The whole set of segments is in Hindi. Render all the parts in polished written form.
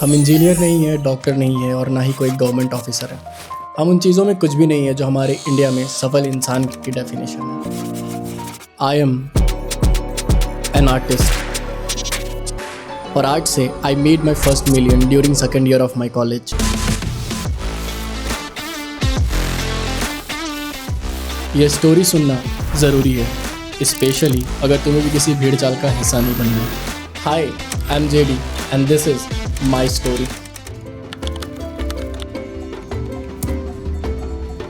हम इंजीनियर नहीं है, डॉक्टर नहीं है और ना ही कोई गवर्नमेंट ऑफिसर है। हम उन चीज़ों में कुछ भी नहीं है जो हमारे इंडिया में सफल इंसान की डेफिनेशन है। आई एम एन आर्टिस्ट और आर्ट से I made my first million during second year of my college. यह स्टोरी सुनना ज़रूरी है, स्पेशली अगर तुम्हें भी किसी भीड़ चाल का हिस्सा नहीं बनना है। Hi, I am JD and this is my story.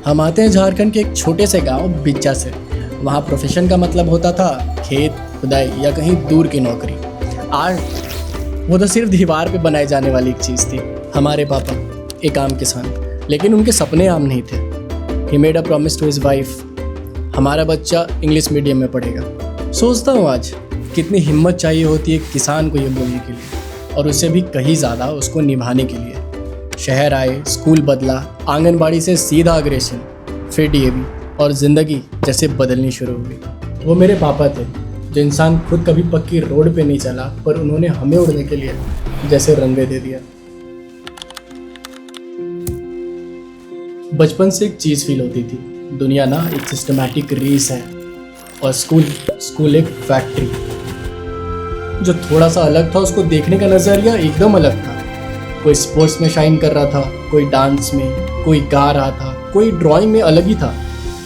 हम आते हैं झारखंड के एक छोटे से गांव बिच्चा से। वहाँ प्रोफेशन का मतलब होता था खेत, खुदाई या कहीं दूर की नौकरी। आर्ट वो तो सिर्फ दीवार पे बनाई जाने वाली एक चीज़ थी। हमारे पापा एक आम किसान, लेकिन उनके सपने आम नहीं थे। He made a promise to his wife, हमारा बच्चा इंग्लिश मीडियम में पढ़ेगा। सोचता हूँ आज कितनी हिम्मत चाहिए होती है किसान को ये बोलने के लिए, और उससे भी कहीं ज़्यादा उसको निभाने के लिए। शहर आए, स्कूल बदला, आंगनबाड़ी से सीधा अग्रेशन, फिर डीएवी और ज़िंदगी जैसे बदलनी शुरू हुई। वो मेरे पापा थे जो इंसान खुद कभी पक्की रोड पे नहीं चला, पर उन्होंने हमें उड़ने के लिए जैसे रनवे दे दिया। बचपन से एक चीज़ फील होती थी, दुनिया ना एक सिस्टमैटिक रेस है और स्कूल एक फैक्ट्री। जो थोड़ा सा अलग था उसको देखने का नज़रिया एकदम अलग था। कोई स्पोर्ट्स में शाइन कर रहा था, कोई डांस में, कोई गा रहा था, कोई ड्राइंग में अलग ही था।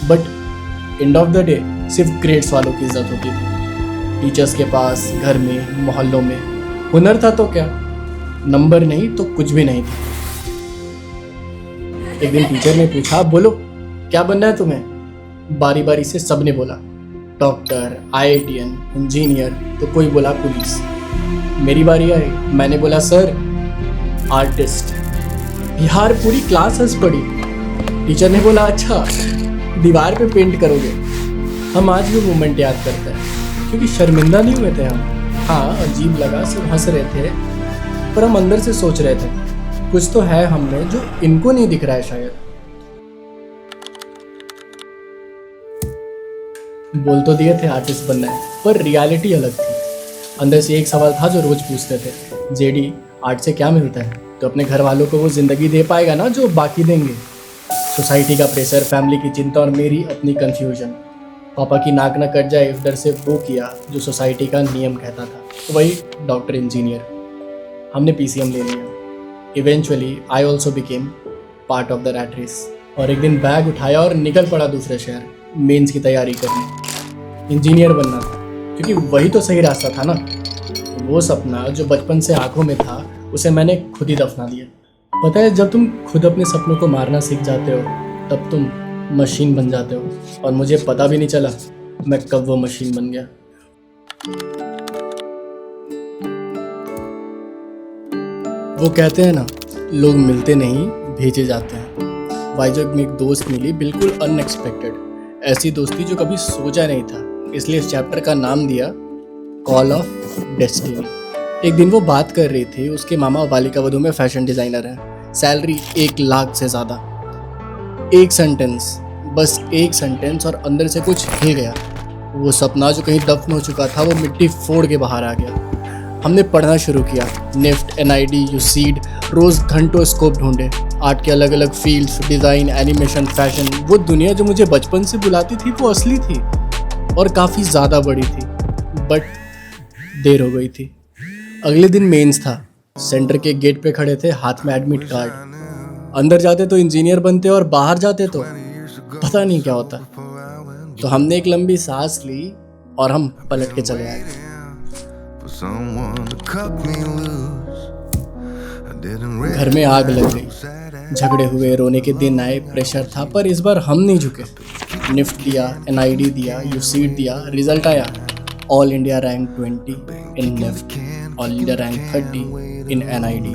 But end of the day सिर्फ ग्रेड्स वालों की इज्जत होती थी। टीचर्स के पास, घर में, मोहल्लों में हुनर था तो क्या, नंबर नहीं तो कुछ भी नहीं था। एक दिन टीचर ने पूछा, बोलो क्या बनना है तुम्हें? बारी बारी से सबने बोला डॉक्टर, आईआईटीएन, इंजीनियर, तो कोई बोला पुलिस। मेरी बारी आई, मैंने बोला सर आर्टिस्ट। यार पूरी क्लास हंस पड़ी। टीचर ने बोला अच्छा दीवार पे पेंट करोगे। हम आज भी मोमेंट याद करते हैं क्योंकि शर्मिंदा नहीं हुए थे हम। हाँ अजीब लगा, सब हंस रहे थे, पर हम अंदर से सोच रहे थे कुछ तो है हम में जो इनको नहीं दिख रहा है शायद। बोल तो दिए थे आर्टिस्ट बनना है, पर रियलिटी अलग थी। अंदर से एक सवाल था जो रोज पूछते थे, जेडी आर्ट से क्या मिलता है? तो अपने घर वालों को वो जिंदगी दे पाएगा ना जो बाकी देंगे? सोसाइटी का प्रेशर, फैमिली की चिंता और मेरी अपनी कंफ्यूजन। पापा की नाक न कट जाए इस डर से वो किया जो सोसाइटी का नियम कहता था, तो वही डॉक्टर, इंजीनियर। हमने पीसीएम ले लिया। Eventually I also became part of the rat race. और एक दिन बैग उठाया और निकल पड़ा दूसरे शहर मेंस की तैयारी करने। इंजीनियर बनना था क्योंकि वही तो सही रास्ता था ना। वो सपना जो बचपन से आंखों में था उसे मैंने खुद ही दफना दिया। पता है जब तुम खुद अपने सपनों को मारना सीख जाते हो तब तुम मशीन बन जाते हो, और मुझे पता भी नहीं चला मैं कब वो मशीन बन गया। वो कहते हैं ना, लोग मिलते नहीं भेजे जाते हैं। वाइजग में एक दोस्त मिली, बिल्कुल अनएक्सपेक्टेड, ऐसी दोस्ती जो कभी सोचा नहीं था। इसलिए इस चैप्टर का नाम दिया कॉल ऑफ डेस्टिनी। एक दिन वो बात कर रही थी, उसके मामा बालिका वधू में फैशन डिज़ाइनर है, सैलरी 1 लाख से ज़्यादा। एक सेंटेंस, बस एक सेंटेंस, और अंदर से कुछ हिल गया। वो सपना जो कहीं दफन हो चुका था वो मिट्टी फोड़ के बाहर आ गया। हमने पढ़ना शुरू किया, निफ्ट, एनआईडी, यूसीड, रोज़ घंटों स्कोप ढूंढे। आर्ट के अलग अलग फील्ड्स, डिज़ाइन, एनिमेशन, फैशन। वो दुनिया जो मुझे बचपन से बुलाती थी वो असली थी और काफ़ी ज़्यादा बड़ी थी, बट देर हो गई थी। अगले दिन मेंस था। सेंटर के गेट पे खड़े थे, हाथ में एडमिट कार्ड। अंदर जाते तो इंजीनियर बनते और बाहर जाते तो पता नहीं क्या होता। तो हमने एक लंबी सांस ली और हम पलट के चले आए। घर में आग लग गई, झगड़े हुए, रोने के दिन आए, प्रेशर था, पर इस बार हम नहीं झुके। निफ्ट दिया, एनआईडी दिया, यूसीड दिया, रिजल्ट आया ऑल इंडिया रैंक 20 इन निफ्ट, ऑल इंडिया रैंक 30 इन एनआईडी।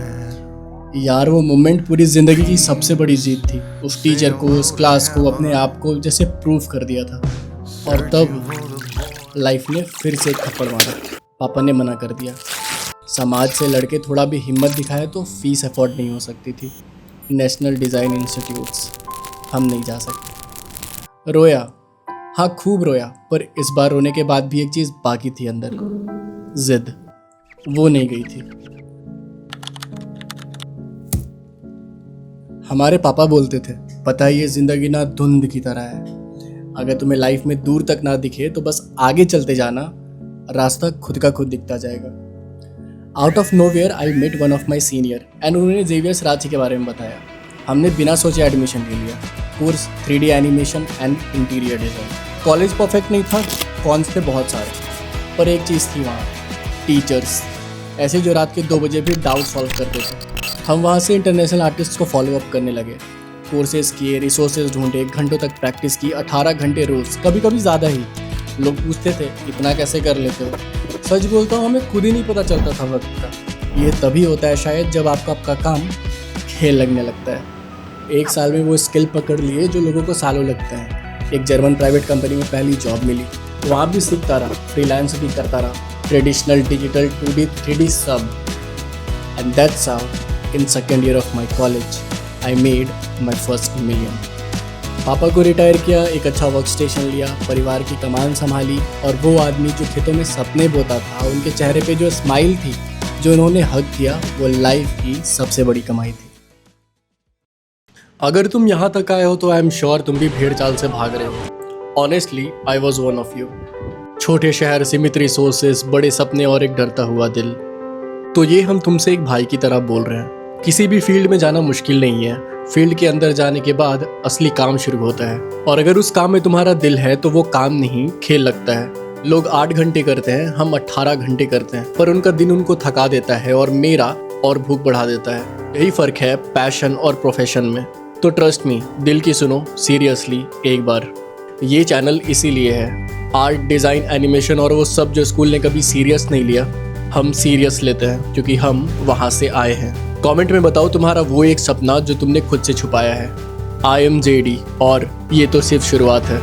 यार वो मोमेंट पूरी ज़िंदगी की सबसे बड़ी जीत थी। उस टीचर को, उस क्लास को, अपने आप को जैसे प्रूफ कर दिया था। और तब लाइफ ने फिर से एक थप्पड़ मारा। पापा ने मना कर दिया। समाज से लड़के थोड़ा भी हिम्मत दिखाए तो फीस अफोर्ड नहीं हो सकती थी। नेशनल डिज़ाइन इंस्टीट्यूट्स हम नहीं जा सकते। रोया, हाँ खूब रोया, पर इस बार रोने के बाद भी एक चीज़ बाकी थी अंदर, जिद। वो नहीं गई थी। हमारे पापा बोलते थे, पता है ये ज़िंदगी ना धुंध की तरह है, अगर तुम्हें लाइफ में दूर तक ना दिखे तो बस आगे चलते जाना, रास्ता खुद का खुद दिखता जाएगा। Out of nowhere I met one of my senior and उन्होंने जेवियर्स रांची के बारे में बताया। हमने बिना सोचे एडमिशन ले लिया। Course 3D animation and interior design. College perfect नहीं था, कॉन्स थे बहुत सारे, पर एक चीज़ थी वहाँ, टीचर्स ऐसे जो रात के 2 बजे भी डाउट सॉल्व करते थे। हम वहाँ से इंटरनेशनल आर्टिस्ट को फॉलो अप करने लगे, कोर्सेज किए, रिसोर्सेज ढूंढे, घंटों तक प्रैक्टिस की, 18 घंटे रोज़, कभी कभी ज़्यादा ही। लोग पूछते थे इतना कैसे कर लेते हो। सच बोलता हूँ, हमें खुद ही नहीं पता चलता था वक्त का। ये तभी होता है शायद जब आपका काम खेल लगने लगता है। 1 साल में वो स्किल पकड़ लिए जो लोगों को सालों लगते हैं। एक जर्मन प्राइवेट कंपनी में पहली जॉब मिली, वहाँ भी सीखता रहा, फ्रीलांस भी करता रहा, ट्रेडिशनल, डिजिटल, 2D, 3D सब। And that's how in second year of my college I made my first million. पापा को रिटायर किया, एक अच्छा वर्क स्टेशन लिया, परिवार की कमान संभाली, और वो आदमी जो खेतों में सपने बोता था, उनके चेहरे पे जो स्माइल थी, जो उन्होंने हक किया, वो लाइफ की सबसे बड़ी कमाई थी। अगर तुम यहाँ तक आए हो तो आई एम श्योर तुम भी भेड़ चाल से भाग रहे हो। Honestly I was one of you. छोटे शहर, सीमित रिसोर्सेज, बड़े सपने और एक डरता हुआ दिल। तो ये हम तुमसे एक भाई की तरह बोल रहे हैं। किसी भी फील्ड में जाना मुश्किल नहीं है, फील्ड के अंदर जाने के बाद असली काम शुरू होता है। और अगर उस काम में तुम्हारा दिल है तो वो काम नहीं खेल लगता है। लोग 8 घंटे करते हैं, हम 18 घंटे करते हैं, पर उनका दिन उनको थका देता है और मेरा और भूख बढ़ा देता है। यही फर्क है पैशन और प्रोफेशन में। तो ट्रस्ट मी, दिल की सुनो सीरियसली एक बार। ये चैनल इसीलिए है, आर्ट, डिज़ाइन, एनिमेशन और वो सब जो स्कूल ने कभी सीरियस नहीं लिया, हम सीरियस लेते हैं क्योंकि हम वहाँ से आए हैं। कमेंट में बताओ तुम्हारा वो एक सपना जो तुमने खुद से छुपाया है। आई एम JD और ये तो सिर्फ शुरुआत है।